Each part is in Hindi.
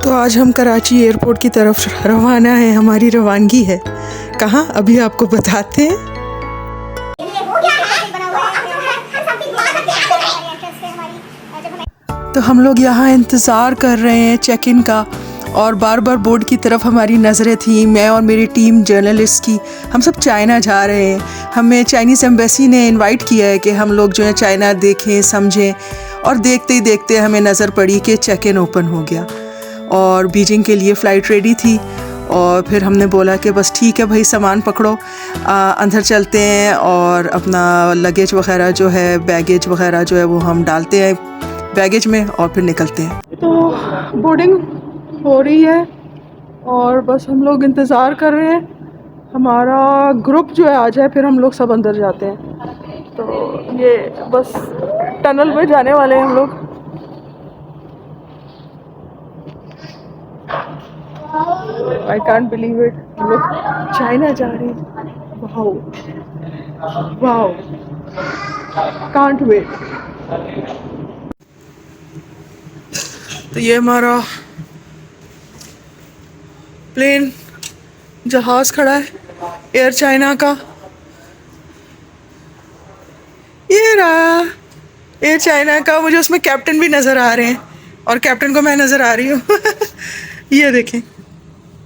तो आज हम कराची एयरपोर्ट की तरफ रवाना हैं। हमारी रवानगी है कहाँ, अभी आपको बताते हैं। तो हम लोग यहाँ इंतज़ार कर रहे हैं चेक इन का, और बार बार बोर्ड की तरफ हमारी नज़रें थी। मैं और मेरी टीम जर्नलिस्ट की, हम सब चाइना जा रहे हैं। हमें चाइनीज़ एम्बेसी ने इनवाइट किया है कि हम लोग जो है चाइना देखें समझें, और देखते ही देखते हमें नज़र पड़ी कि चेक इन ओपन हो गया और बीजिंग के लिए फ़्लाइट रेडी थी। और फिर हमने बोला कि बस ठीक है भाई, सामान पकड़ो, अंदर चलते हैं और अपना लगेज वगैरह जो है, बैगेज वगैरह जो है वो हम डालते हैं बैगेज में और फिर निकलते हैं। तो बोर्डिंग हो रही है और बस हम लोग इंतज़ार कर रहे हैं हमारा ग्रुप जो है आ जाए, फिर हम लोग सब अंदर जाते हैं। तो ये बस टनल में जाने वाले हैं हम लोग। आई कांट बिलीव इट, हम लोग चाइना जा रहे हैं। Wow wow, can't wait. तो ये हमारा प्लेन जहाज़ खड़ा है एयर चाइना का। ये रहा एयर चाइना का, मुझे उसमें कैप्टन भी नज़र आ रहे हैं और कैप्टन को मैं नज़र आ रही हूँ। ये देखें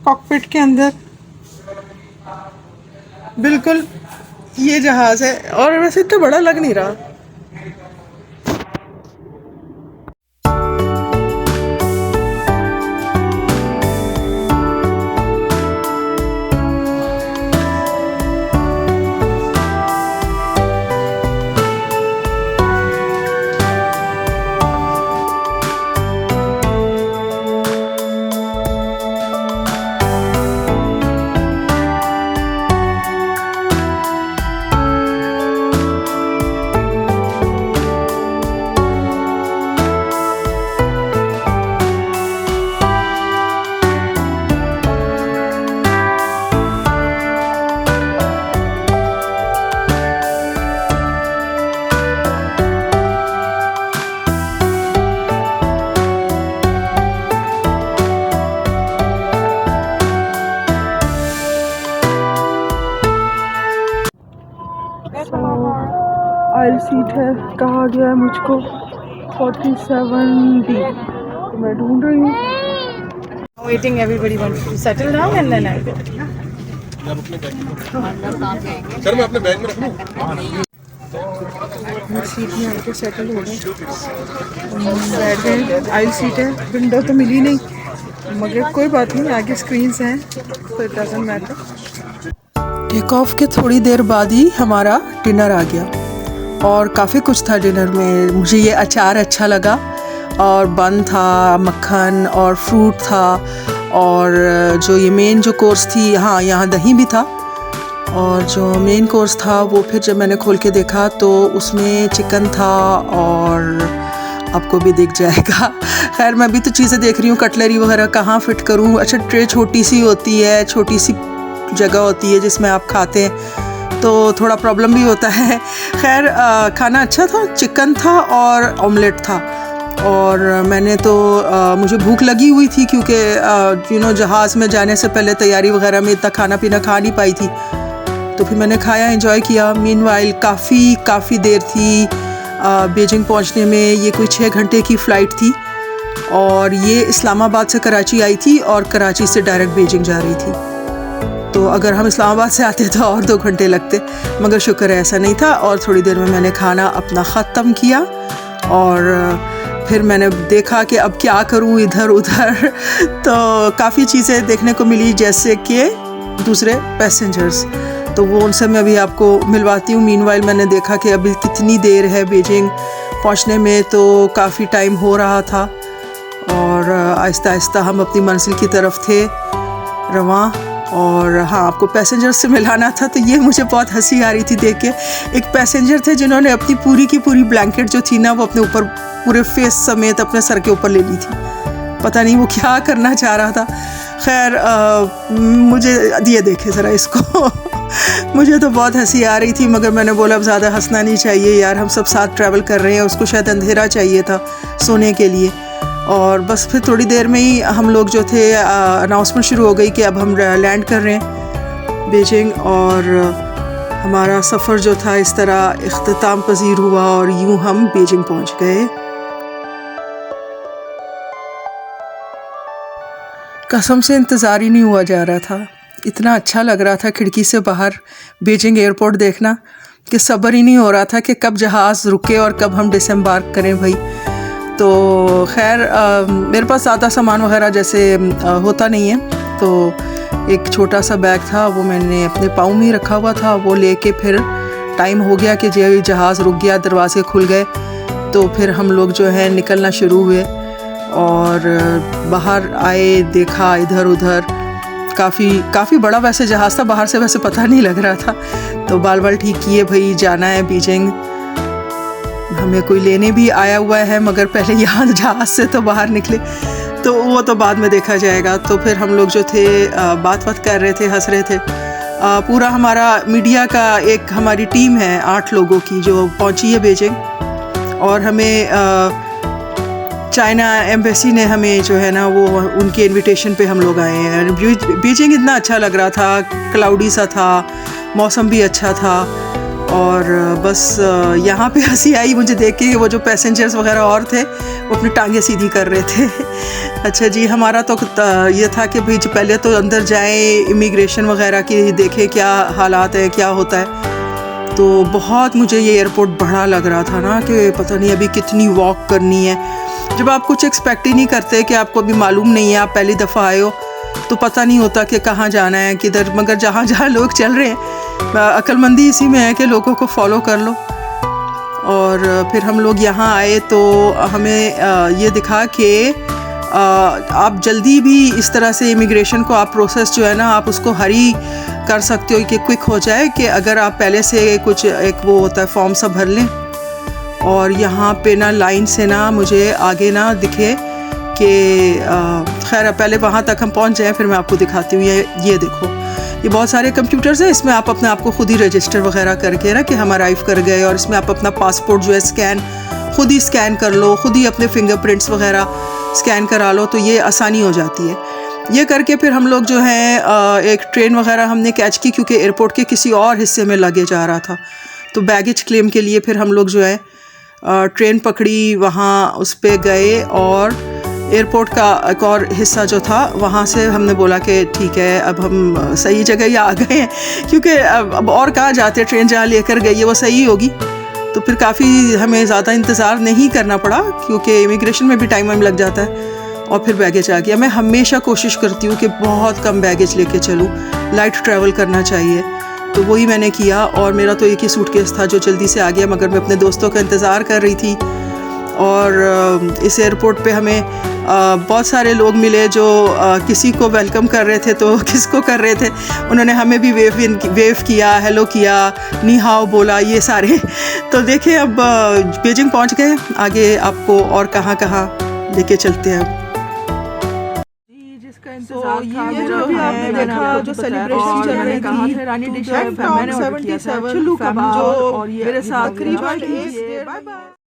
कॉकपिट के अंदर बिल्कुल ये जहाज़ है, और वैसे इतना बड़ा लग नहीं रहा। आयल सीट है, कहा गया है मुझको 47D, तो मैं ढूंढ रही हूँ। Waiting, everybody wants to settle down and then I go. Sir मैं अपने बैग में रख लूँ? सीट में आके सेटल हो गए, बैठ गए। आयल सीट है, विंडो तो मिली नहीं, मगर कोई बात नहीं, आगे स्क्रीन्स हैं तो it doesn't matter. Take off के थोड़ी देर बाद ही हमारा डिनर आ गया और काफ़ी कुछ था डिनर में। मुझे ये अचार अच्छा लगा, और बन था, मक्खन और फ्रूट था, और जो ये मेन जो कोर्स थी, हाँ यहाँ दही भी था। और जो मेन कोर्स था वो फिर जब मैंने खोल के देखा तो उसमें चिकन था, और आपको भी दिख जाएगा। खैर मैं भी तो चीज़ें देख रही हूँ, कटलरी वगैरह कहाँ फ़िट करूँ। अच्छा ट्रे छोटी सी होती है, छोटी सी जगह होती है जिसमें आप खाते हैं, तो थोड़ा प्रॉब्लम भी होता है। खैर खाना अच्छा था, चिकन था और ऑमलेट था। और मैंने तो मुझे भूख लगी हुई थी क्योंकि जहाज़ में जाने से पहले तैयारी वगैरह में इतना खाना पीना खा नहीं पाई थी, तो फिर मैंने खाया, एंजॉय किया। मीनवाइल काफ़ी देर थी बीजिंग पहुंचने में। ये कोई 6 घंटे की फ़्लाइट थी, और ये इस्लामाबाद से कराची आई थी और कराची से डायरेक्ट बीजिंग जा रही थी। तो अगर हम इस्लामाबाद से आते तो और 2 घंटे लगते, मगर शुक्र है ऐसा नहीं था। और थोड़ी देर में मैंने खाना अपना ख़त्म किया, और फिर मैंने देखा कि अब क्या करूं इधर उधर। तो काफ़ी चीज़ें देखने को मिली, जैसे कि दूसरे पैसेंजर्स, तो वो उनसे मैं अभी आपको मिलवाती हूँ। मीनवाइल मैंने देखा कि अभी कितनी देर है बीजिंग पहुँचने में, तो काफ़ी टाइम हो रहा था, और आहिस्ता आहिस्ता हम अपनी मंजिल की तरफ थे रवां। और हाँ, आपको पैसेंजर से मिलाना था, तो ये मुझे बहुत हंसी आ रही थी देख के। एक पैसेंजर थे जिन्होंने अपनी पूरी की पूरी ब्लैंकेट जो थी ना, वो अपने ऊपर पूरे फेस समेत अपने सर के ऊपर ले ली थी। पता नहीं वो क्या करना चाह रहा था। खैर मुझे ये देखे ज़रा इसको। मुझे तो बहुत हंसी आ रही थी, मगर मैंने बोला अब ज़्यादा हंसना नहीं चाहिए यार, हम सब साथ ट्रैवल कर रहे हैं, उसको शायद अंधेरा चाहिए था सोने के लिए। और बस फिर थोड़ी देर में ही हम लोग जो थे अनाउंसमेंट शुरू हो गई कि अब हम लैंड कर रहे हैं बीजिंग, और हमारा सफ़र जो था इस तरह इख्तिताम पजीर हुआ और यूं हम बीजिंग पहुंच गए। कसम से इंतज़ार ही नहीं हुआ जा रहा था, इतना अच्छा लग रहा था खिड़की से बाहर बीजिंग एयरपोर्ट देखना कि सब्र ही नहीं हो रहा था कि कब जहाज़ रुके और कब हम डिसम्बार्क करें भाई। तो खैर मेरे पास ज़्यादा सामान वगैरह जैसे होता नहीं है, तो एक छोटा सा बैग था वो मैंने अपने पाँव में ही रखा हुआ था, वो लेके फिर टाइम हो गया कि जहाज़ रुक गया, दरवाजे खुल गए, तो फिर हम लोग जो है निकलना शुरू हुए और बाहर आए, देखा इधर उधर, काफ़ी बड़ा वैसे जहाज़ था, बाहर से वैसे पता नहीं लग रहा था। तो बाल ठीक किए भाई, जाना है बीजिंग, हमें कोई लेने भी आया हुआ है, मगर पहले यहाँ जहाज़ से तो बाहर निकले, तो वो तो बाद में देखा जाएगा। तो फिर हम लोग जो थे बात कर रहे थे, हंस रहे थे। पूरा हमारा मीडिया का एक हमारी टीम है 8 लोगों की जो पहुँची है बीजिंग, और हमें चाइना एम्बेसी ने हमें जो है ना वो उनके इनविटेशन पे हम लोग आए हैं। बीजिंग इतना अच्छा लग रहा था, क्लाउडी सा था, मौसम भी अच्छा था, और बस यहाँ पे हंसी आई मुझे देख के, वो जो पैसेंजर्स वगैरह और थे वो अपनी टांगें सीधी कर रहे थे। अच्छा जी, हमारा तो ये था कि भाई पहले तो अंदर जाएं, इमिग्रेशन वगैरह की देखें क्या हालात है, क्या होता है। तो बहुत मुझे ये एयरपोर्ट बड़ा लग रहा था ना कि पता नहीं अभी कितनी वॉक करनी है। जब आप कुछ एक्सपेक्ट ही नहीं करते, कि आपको अभी मालूम नहीं है, आप पहली दफ़ा आए हो, तो पता नहीं होता कि कहाँ जाना है, किधर, मगर जहाँ जहाँ लोग चल रहे हैं, अक्लमंदी इसी में है कि लोगों को फॉलो कर लो। और फिर हम लोग यहाँ आए तो हमें ये दिखा कि आप जल्दी भी इस तरह से इमिग्रेशन को आप प्रोसेस जो है ना आप उसको हरी कर सकते हो कि क्विक हो जाए, कि अगर आप पहले से कुछ एक वो होता है फॉर्म सा भर लें। और यहाँ पे ना लाइन से ना मुझे आगे ना दिखे कि खैर पहले वहाँ तक हम पहुँच जाएं, फिर मैं आपको दिखाती हूँ। ये देखो, ये बहुत सारे कंप्यूटर्स हैं, इसमें आप अपने आप को खुद ही रजिस्टर वगैरह करके ना कि हम अराइव कर गए, और इसमें आप अपना पासपोर्ट जो है खुद ही स्कैन कर लो, खुद ही अपने फिंगरप्रिंट्स वगैरह स्कैन करा लो, तो ये आसानी हो जाती है। ये करके फिर हम लोग जो है एक ट्रेन वगैरह हमने कैच की, क्योंकि एयरपोर्ट के किसी और हिस्से में लगे जा रहा था, तो बैगेज क्लेम के लिए फिर हम लोग जो है ट्रेन पकड़ी, वहाँ उस पे गए, और एयरपोर्ट का एक और हिस्सा जो था वहाँ से हमने बोला कि ठीक है अब हम सही जगह ही आ गए हैं, क्योंकि अब और कहाँ जाते, ट्रेन जहाँ लेकर गई है वो सही होगी। तो फिर काफ़ी हमें ज़्यादा इंतज़ार नहीं करना पड़ा, क्योंकि इमिग्रेशन में भी टाइम लग जाता है। और फिर बैगेज आ गया। मैं हमेशा कोशिश करती हूँ कि बहुत कम बैगेज लेके चलूँ, लाइट ट्रैवल करना चाहिए, तो वही मैंने किया। और मेरा तो एक ही सूटकेस था जो जल्दी से आ गया, मगर मैं अपने दोस्तों का इंतज़ार कर रही थी। और इस एयरपोर्ट पे हमें बहुत सारे लोग मिले जो किसी को वेलकम कर रहे थे तो किसको कर रहे थे, उन्होंने हमें भी वेव किया, हेलो किया, नी हाओ बोला, ये सारे। तो देखिए अब बीजिंग पहुंच गए, आगे आपको और कहाँ कहाँ लेके चलते हैं। ये जो भी आपने देखा जो सेलिब्रेशन चल रही थी रानी डिश, मैंने 77 जो मेरे साथ करीब 1 डेढ़